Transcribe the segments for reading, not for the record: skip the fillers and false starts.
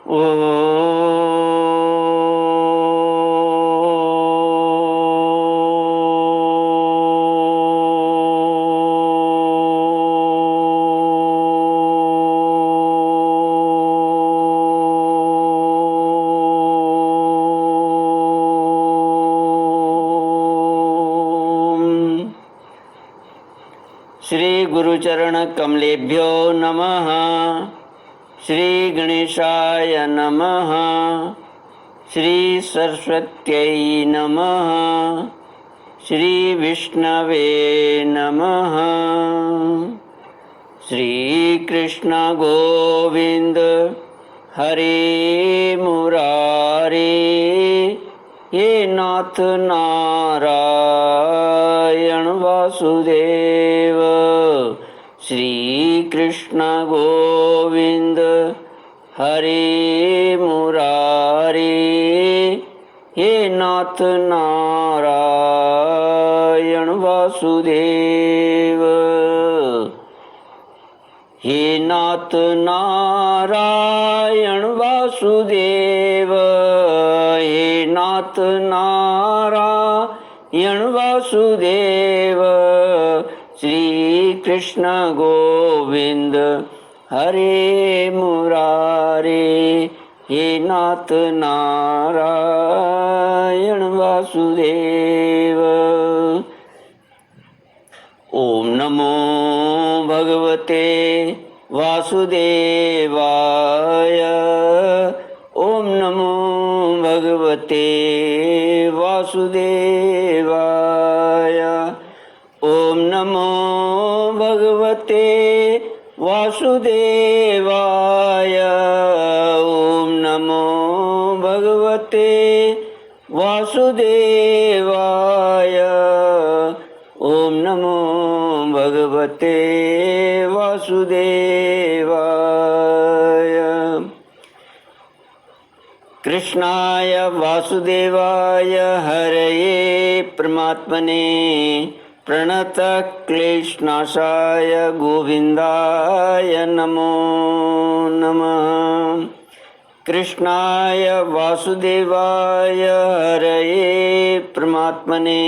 श्री गुरुचरण कमलेभ्यो नमः। श्री गणेशाय नमः। श्री सरस्वत्यै नमः। श्री विष्णवे नमः। श्री कृष्ण गोविंद हरे मुरारे, हे नाथ नारायण वासुदेव। श्री कृष्ण गोविंद हरे मुरारे, हे नाथ नारायण वासुदेव। हे नाथ नारायण वासुदेव, हे नाथ नारायण वासुदेव। श्री कृष्ण गोविंद हरे मुरारे, हे नाथ नारायण वासुदेव। ओम नमो भगवते वासुदेवाय। ओम नमो भगवते वासुदेवाय। ओम नमो भगवते वासुदेवाय। ओम नमो भगवते वासुदेवाय। ओम नमो भगवते वासुदेवाय। कृष्णाय वासुदेवाय हरये परमात्मने प्रणतक्लेशनाशाय गोविन्दाय नमो नमः। कृष्णाय वासुदेवाय हरये परमात्मने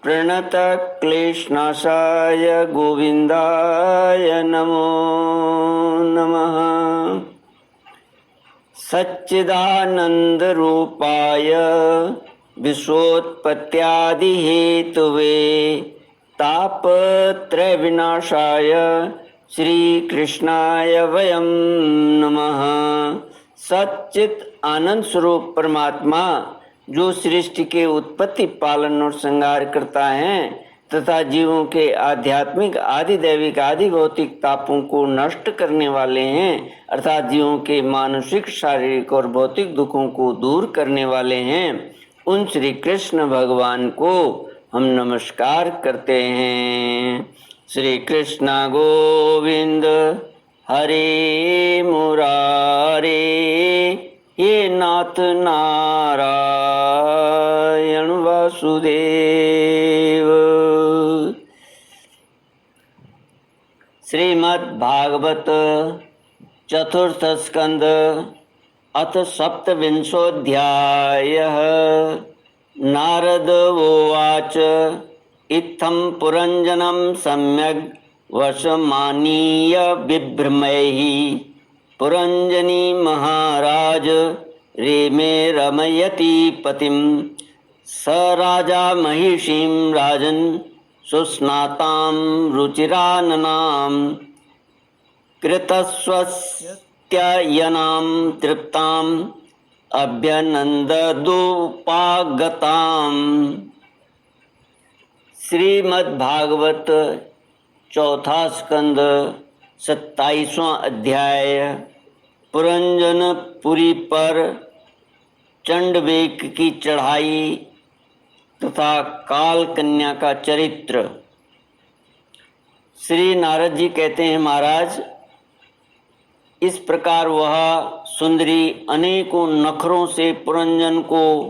प्रणतक्लेशनाशाय गोविन्दाय नमो नमः। सच्चिदानन्दरूपाय विश्वोत्पत्त्यादिहेतवे तापत्रयविनाशाय श्रीकृष्णाय वयं नमः। सच्चित आनंद स्वरूप परमात्मा जो सृष्टि के उत्पत्ति, पालन और संहार करता है तथा जीवों के आध्यात्मिक, आदि दैविक, आदि भौतिक तापों को नष्ट करने वाले हैं, अर्थात जीवों के मानसिक, शारीरिक और भौतिक दुखों को दूर करने वाले हैं, उन श्री कृष्ण भगवान को हम नमस्कार करते हैं। श्री कृष्ण गोविंद हरे मुरारे, हे नाथ नारायण वासुदेव। श्रीमद् भागवत चतुर्थ स्कंद अथ सप्तविंशोऽध्यायः। नारद उवाच इत्थं पुरञ्जनं सम्यग् वशमानीय बिभ्रमैः पुरञ्जनी महाराज रेमे रमयति पतिं। स राजा महिषीं राजन् सुस्नातां रुचिराननां कृतस्वस्त्ययनां तृप्ताम् अभ्यनन्ददुपागताम्। श्रीमद्भागवत चौथा स्कंद 27वां अध्याय। पुरंजनपुरी पर चंडवेक की चढ़ाई तथा काल कन्या का चरित्र। श्री नारद जी कहते हैं, महाराज, इस प्रकार वह सुंदरी अनेकों नखरों से पुरंजन को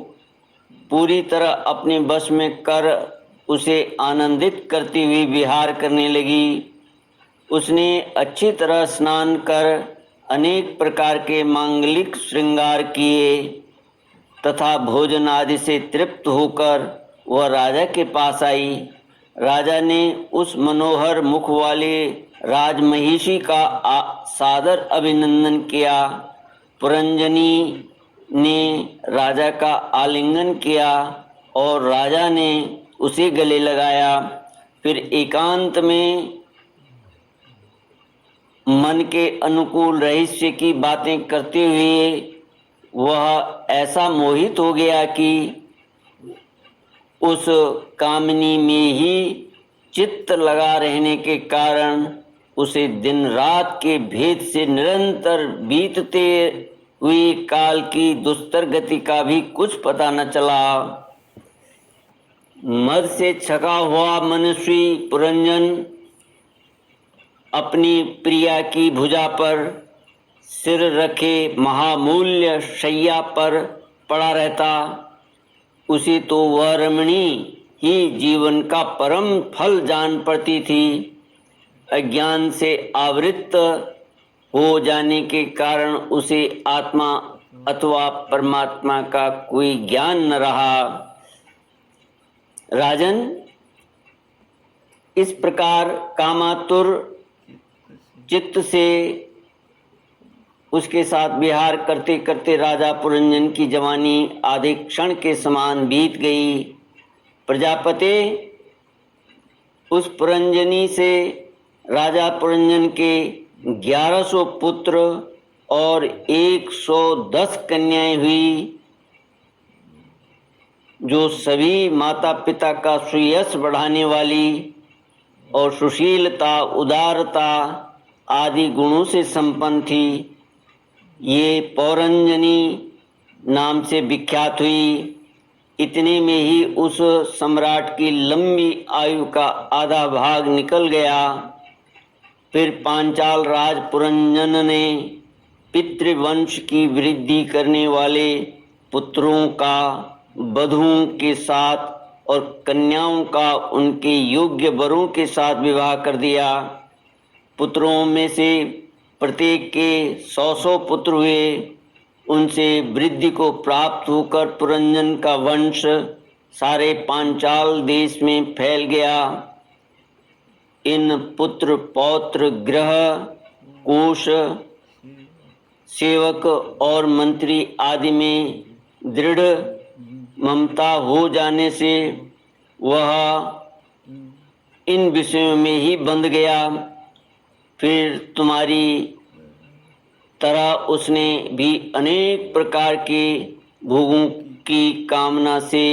पूरी तरह अपने बस में कर उसे आनंदित करती हुई विहार करने लगी। उसने अच्छी तरह स्नान कर अनेक प्रकार के मांगलिक श्रृंगार किए तथा भोजन आदि से तृप्त होकर वह राजा के पास आई। राजा ने उस मनोहर मुख वाले राजमहिषी का सादर अभिनंदन किया। पुरंजनी ने राजा का आलिंगन किया और राजा ने उसे गले लगाया। फिर एकांत में मन के अनुकूल रहस्य की बातें करते हुए वह ऐसा मोहित हो गया कि उस कामिनी में ही चित्त लगा रहने के कारण उसे दिन रात के भेद से निरंतर बीतते हुए काल की दुस्तर गति का भी कुछ पता न चला। मद से छका हुआ मनस्वी पुरंजन अपनी प्रिया की भुजा पर सिर रखे महामूल्य शैया पर पड़ा रहता। उसे तो वह रमणी ही जीवन का परम फल जान पड़ती थी। अज्ञान से आवृत हो जाने के कारण उसे आत्मा अथवा परमात्मा का कोई ज्ञान न रहा। राजन, इस प्रकार कामातुर चित्त से उसके साथ विहार करते करते राजा पुरंजन की जवानी आधे क्षण के समान बीत गई। प्रजापति, उस पुरंजनी से राजा पुरंजन के 1100 पुत्र और 110 कन्याएं हुई, जो सभी माता पिता का सुयश बढ़ाने वाली और सुशीलता, उदारता आदि गुणों से संपन्न थी। ये पौरंजनी नाम से विख्यात हुई। इतने में ही उस सम्राट की लंबी आयु का आधा भाग निकल गया। फिर पांचाल राज पुरंजन ने पितृवंश की वृद्धि करने वाले पुत्रों का वधुओं के साथ और कन्याओं का उनके योग्य वरों के साथ विवाह कर दिया। पुत्रों में से प्रत्येक के 100 पुत्र हुए। उनसे वृद्धि को प्राप्त होकर पुरंजन का वंश सारे पांचाल देश में फैल गया। इन पुत्र पौत्र गृह कोश सेवक और मंत्री आदि में दृढ़ ममता हो जाने से वह इन विषयों में ही बंध गया। फिर तुम्हारी तरह उसने भी अनेक प्रकार के भोगों की कामना से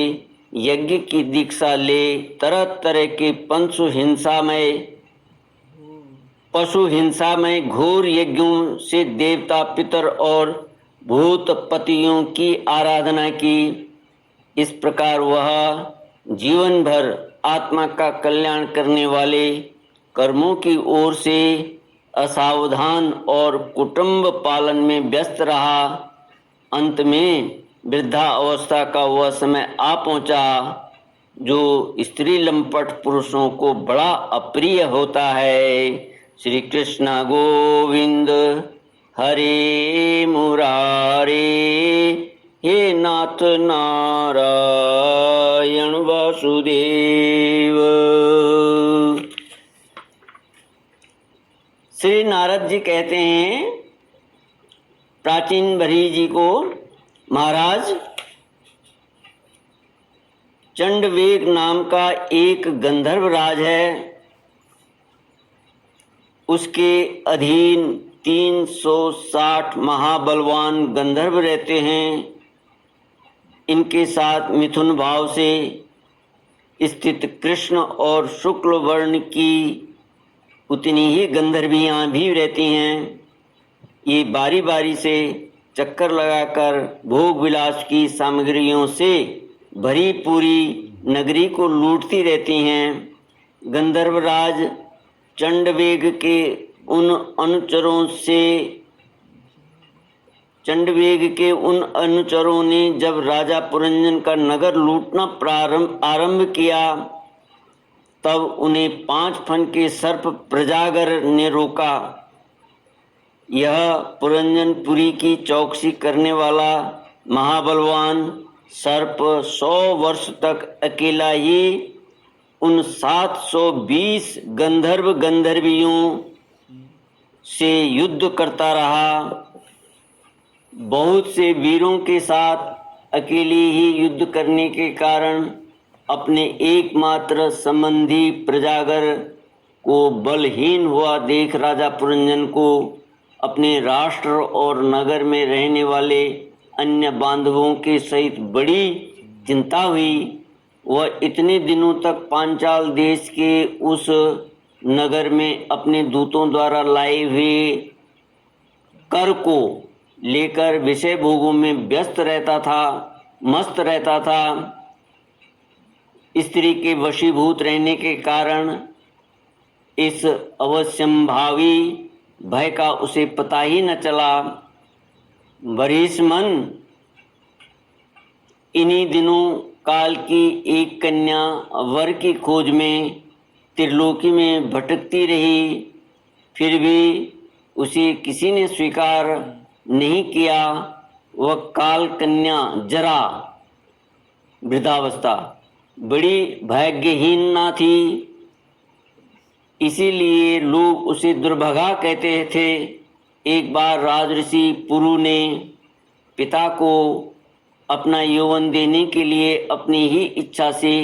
यज्ञ की दीक्षा ले तरह तरह के पशु हिंसा में घोर यज्ञों से देवता पितर और भूत पतियों की आराधना की। इस प्रकार वह जीवन भर आत्मा का कल्याण करने वाले कर्मों की ओर से असावधान और कुटुंब पालन में व्यस्त रहा। अंत में वृद्धा अवस्था का वह समय आ पहुंचा जो स्त्री लंपट पुरुषों को बड़ा अप्रिय होता है। श्री कृष्ण गोविंद हरे मुरारे, हे नाथ नारायण वासुदेव। श्री नारद जी कहते हैं प्राचीन भरी जी को, महाराज, चंडवेग नाम का एक गंधर्व राज है। उसके अधीन 360 महाबलवान गंधर्व रहते हैं। इनके साथ मिथुन भाव से स्थित कृष्ण और शुक्ल वर्ण की उतनी ही गंधर्वियाँ भी रहती हैं। ये बारी बारी से चक्कर लगाकर भोग विलास की सामग्रियों से भरी पूरी नगरी को लूटती रहती हैं। गंधर्वराज चंडवेग के उन अनुचरों ने जब राजा पुरंजन का नगर लूटना आरंभ किया, तब उन्हें 5 फन के सर्प प्रजागर ने रोका। यह पुरंजनपुरी की चौकसी करने वाला महाबलवान सर्प 100 वर्ष तक अकेला ही उन 720 गंधर्व गंधर्वियों से युद्ध करता रहा। बहुत से वीरों के साथ अकेले ही युद्ध करने के कारण अपने एकमात्र संबंधी प्रजागर को बलहीन हुआ देख राजा पुरंजन को अपने राष्ट्र और नगर में रहने वाले अन्य बांधवों के सहित बड़ी चिंता हुई। वह इतने दिनों तक पांचाल देश के उस नगर में अपने दूतों द्वारा लाए हुए कर को लेकर विषय भोगों में व्यस्त रहता था, मस्त रहता था। स्त्री के वशीभूत रहने के कारण इस अवश्यंभावी भय का उसे पता ही न चला। बरिस्मन इन्हीं दिनों काल की एक कन्या वर की खोज में त्रिलोकी में भटकती रही, फिर भी उसे किसी ने स्वीकार नहीं किया। वह काल कन्या जरा वृद्धावस्था बड़ी भाग्यहीन ना थी, इसीलिए लोग उसे दुर्भागा कहते थे। एक बार राजऋषि पुरु ने पिता को अपना यौवन देने के लिए अपनी ही इच्छा से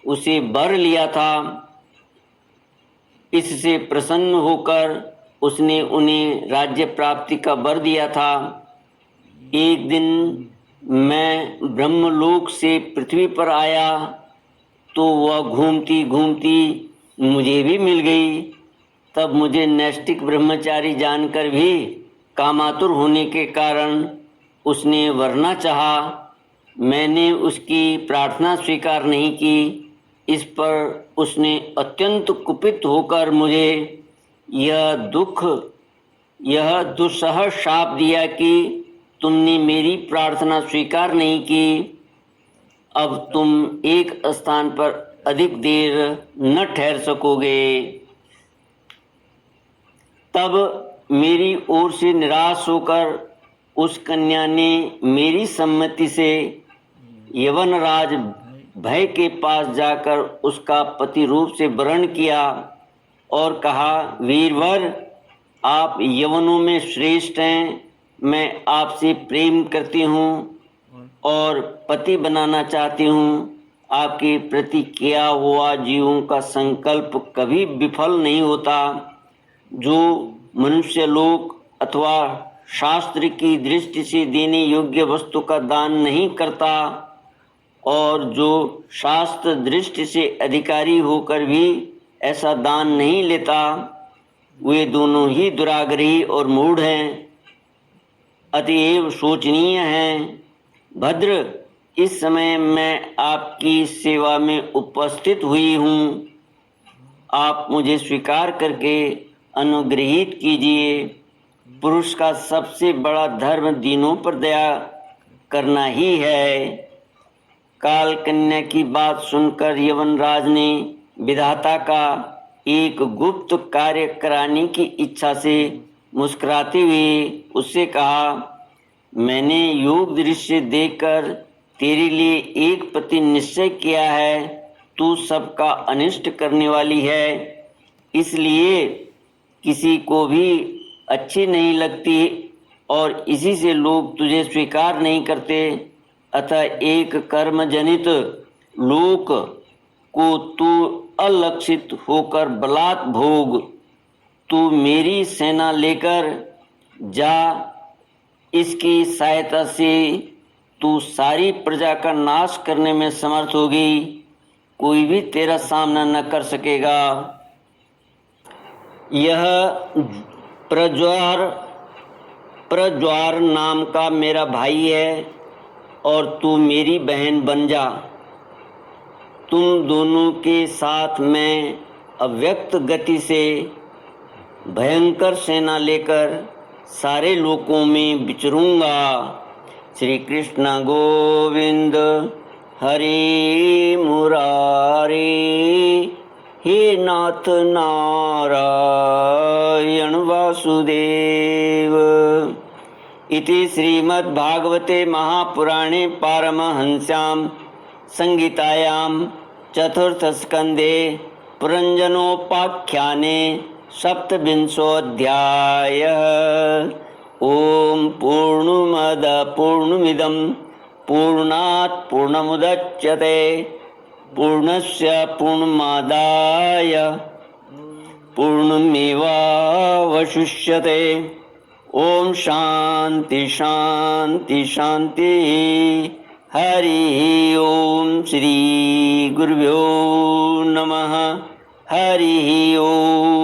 उसे वर लिया था। इससे प्रसन्न होकर उसने उन्हें राज्य प्राप्ति का वर दिया था। एक दिन मैं ब्रह्मलोक से पृथ्वी पर आया तो वह घूमती घूमती मुझे भी मिल गई। तब मुझे नैष्ठिक ब्रह्मचारी जानकर भी कामातुर होने के कारण उसने वरना चाहा। मैंने उसकी प्रार्थना स्वीकार नहीं की। इस पर उसने अत्यंत कुपित होकर मुझे यह दुस्सह शाप दिया कि तुमने मेरी प्रार्थना स्वीकार नहीं की, अब तुम एक स्थान पर अधिक देर न ठहर सकोगे। तब मेरी ओर से निराश होकर उस कन्या ने मेरी सम्मति से यवनराज भय के पास जाकर उसका पति रूप से वर्ण किया और कहा, वीरवर, आप यवनों में श्रेष्ठ हैं। मैं आपसे प्रेम करती हूँ और पति बनाना चाहती हूँ। आपके प्रति किया हुआ जीवों का संकल्प कभी विफल नहीं होता। जो मनुष्य लोक अथवा शास्त्र की दृष्टि से देने योग्य वस्तु का दान नहीं करता और जो शास्त्र दृष्टि से अधिकारी होकर भी ऐसा दान नहीं लेता, वे दोनों ही दुराग्रही और मूढ़ हैं, अतएव शोचनीय हैं। भद्र, इस समय मैं आपकी सेवा में उपस्थित हुई हूँ। आप मुझे स्वीकार करके अनुग्रहित कीजिए। पुरुष का सबसे बड़ा धर्म दीनों पर दया करना ही है। काल कन्या की बात सुनकर यवनराज ने विधाता का एक गुप्त कार्य कराने की इच्छा से मुस्कुराते हुए उससे कहा, मैंने योग दृश्य देखकर तेरे लिए एक पति निश्चय किया है। तू सबका अनिष्ट करने वाली है, इसलिए किसी को भी अच्छी नहीं लगती और इसी से लोग तुझे स्वीकार नहीं करते। अतः एक कर्म जनित लोक को तू अलक्षित होकर बलात् भोग। तू मेरी सेना लेकर जा, इसकी सहायता से तू सारी प्रजा का नाश करने में समर्थ होगी। कोई भी तेरा सामना न कर सकेगा। यह प्रज्वार नाम का मेरा भाई है और तू मेरी बहन बन जा। तुम दोनों के साथ मैं अव्यक्त गति से भयंकर सेना लेकर सारे लोकों में विचरूंगा। श्री कृष्ण गोविंद हरि मुरारी, हे नाथ नारायण वासुदेव। इति श्रीमद्भागवते महापुराणे पारमहंस्यां संहितायां चतुर्थस्कन्धे पुरञ्जनोपाख्याने सप्तविंशोऽध्यायः। ॐ पूर्णमद पूर्णमिदं पूर्णात् पूर्णमुदच्यते पूर्णस्य पूर्णमादाय पूर्णमेवावशिष्यते। ओम शांति शांति शांति। हरि ओम श्री गुरुभ्यो नमः। हरि ओम।